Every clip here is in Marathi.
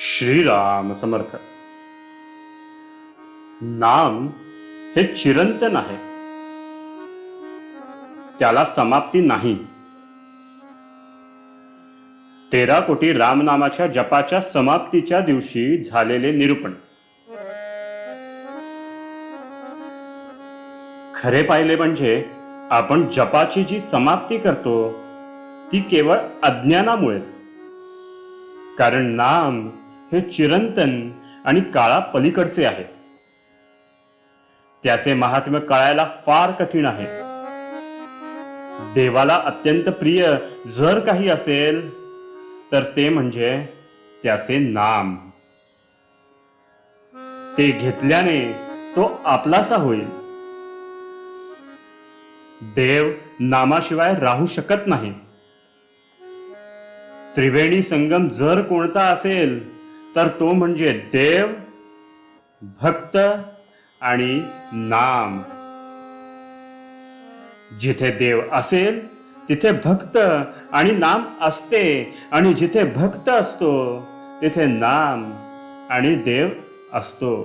श्रीराम समर्थ. नाम हे चिरंतन आहे, त्याला समाप्ती नाही. 13 कोटी रामनामाच्या जपाच्या समाप्तीच्या दिवशी झालेले निरूपण. खरे पाहिले म्हणजे आपण जपाची जी समाप्ती करतो ती केवळ अज्ञानामुळेच. कारण नाम हे चिरंतन आणि काळा पलीकडचे आहे. त्याचे महात्म्य कळायला फार कठीण आहे. देवाला अत्यंत प्रिय जर काही असेल तर ते म्हणजे त्याचे नाम. ते घेतल्याने तो आपलासा होईल. देव नामाशिवाय राहू शकत नाही. त्रिवेणी संगम जर कोणता असेल तर तो म्हणजे देव, भक्त आणि नाम. जिथे देव असेल तिथे भक्त आणि नाम असते, आणि जिथे भक्त असतो तिथे नाम आणि देव असतो.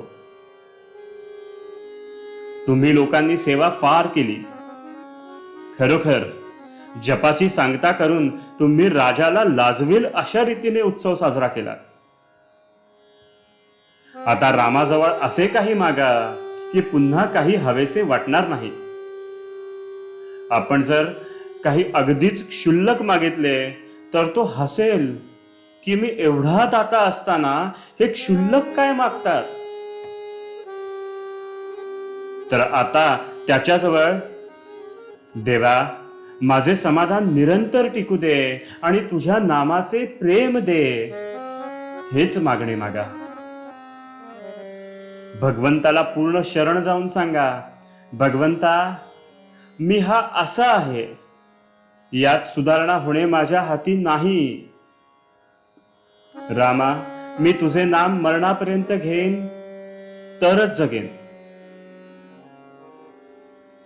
तुम्ही लोकांनी सेवा फार केली. खरोखर जपाची सांगता करून तुम्ही राजाला लाजवेल अशा रीतीने उत्सव साजरा केला. आता रामाजवळ असे काही मागा की पुन्हा काही हवेसे वाटणार नाही. आपण जर काही अगदीच क्षुल्लक मागितले तर तो हसेल की मी एवढा दाता असताना हे क्षुल्लक काय मागतात. तर आता त्याच्याजवळ देवा माझे समाधान निरंतर टिकू दे आणि तुझ्या नामाचे प्रेम दे, हेच मागणे मागा. भगवंताला पूर्ण शरण जाऊन सांगा, भगवंता मी हा असा आहे, यात सुधारणा होणे माझ्या हाती नाही. रामा मी तुझे नाम मरणापर्यंत घेईन तरच जगेन.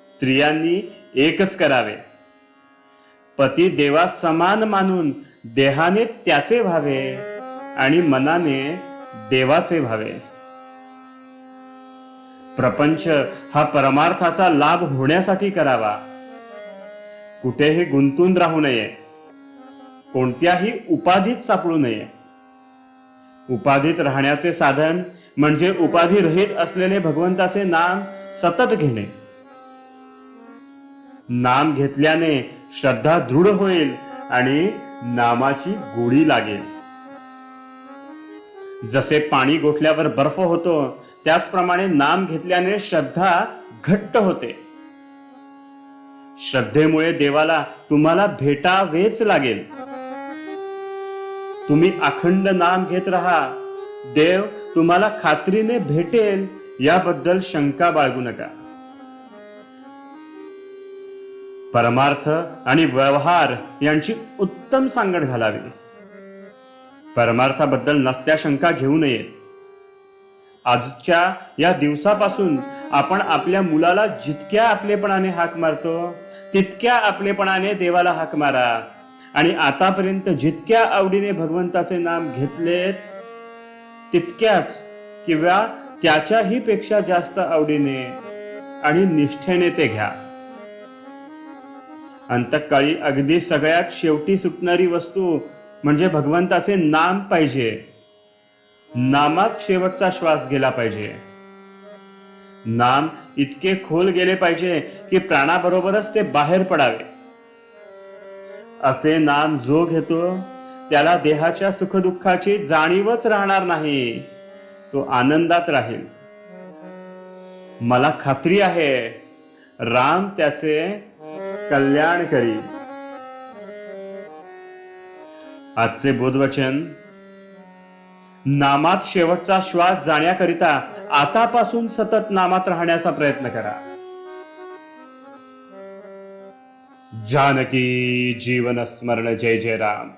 स्त्रियांनी एकच करावे. पती देवा समान मानून देहाने त्याचे व्हावे आणि मनाने देवाचे व्हावे. प्रपंच हा परमार्थाचा लाभ होण्यासाठी करावा. कुठेही गुंतून राहू नये. कोणत्याही उपाधीत सापडू नये. उपाधीत राहण्याचे साधन म्हणजे उपाधी रहित असलेले भगवंताचे नाम सतत घेणे. नाम घेतल्याने श्रद्धा दृढ होईल आणि नामाची गोडी लागेल. जसे पाणी गोठल्यावर बर्फ होतो त्याचप्रमाणे नाम घेतल्याने श्रद्धा घट्ट होते. श्रद्धेमुळे देवाला तुम्हाला भेटावेच लागेल. तुम्ही अखंड नाम घेत राहा. देव तुम्हाला खात्रीने भेटेल याबद्दल शंका बाळगू नका. परमार्थ आणि व्यवहार यांची उत्तम सांगड घालावी. परमार्थाबद्दल नसत्या शंका घेऊ नये. आजच्या या दिवसापासून आपण आपल्या मुलाला जितक्या आपलेपणाने हाक मारतो तितक्या आपलेपणाने देवाला हाक मारा. आणि आतापर्यंत जितक्या आवडीने भगवंताचे नाम घेतलेत तितक्याच किंवा त्याच्याही पेक्षा जास्त आवडीने आणि निष्ठेने ते घ्या. अंतकाळी अगदी सगळ्यात शेवटी सुटणारी वस्तू म्हणजे भगवंताचे नाम पाहिजे. नामात शेवटचा श्वास गेला पाहिजे. नाम इतके खोल गेले पाहिजे की प्राणाबरोबरच ते बाहेर पडावे. असे नाम जो घेतो त्याला देहाच्या सुखदुःखाची जाणीवच राहणार नाही. तो आनंदात राहील. मला खात्री आहे राम त्याचे कल्याण करी. आजचे बोधवचन: नामात शेवटचा श्वास जाण्याकरिता आतापासून सतत नामात राहण्याचा प्रयत्न करा. जानकी जीवन स्मरण. जय जय राम.